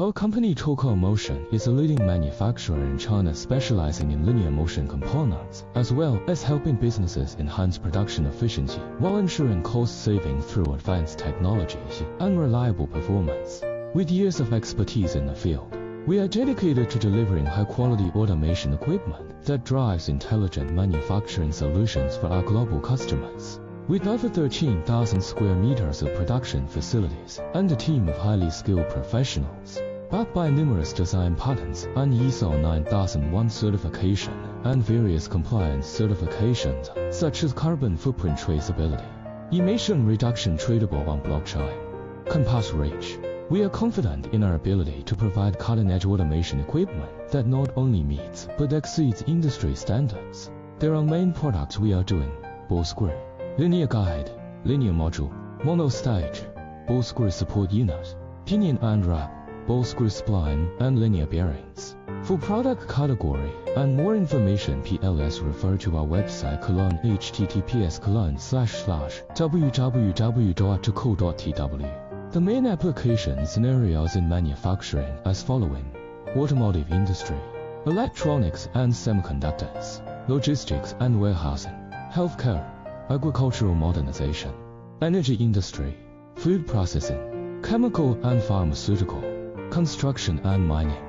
Our company Toco Motion is a leading manufacturer in China specializing in linear motion components, as well as helping businesses enhance production efficiency while ensuring cost saving through advanced technologies and reliable performance. With years of expertise in the field, we are dedicated to delivering high-quality automation equipment that drives intelligent manufacturing solutions for our global customers. With over 13,000 square meters of production facilities and a team of highly skilled professionals, backed by numerous design patents and ISO 9001 certification and various compliance certifications such as carbon footprint traceability, emission reduction tradable on blockchain, compass reach, we are confident in our ability to provide cutting-edge automation equipment that not only meets but exceeds industry standards. There are main products we are doing: ball screw, linear guide, linear module, mono-stage, ball screw support unit, pinion and wrap, ball screw spline, and linear bearings. For product category and more information, please refer to our website https://www.toco.tw. The main application scenarios in manufacturing as following: automotive industry, electronics and semiconductors, logistics and warehousing, healthcare, agricultural modernization, energy industry, food processing, chemical and pharmaceutical, construction and mining.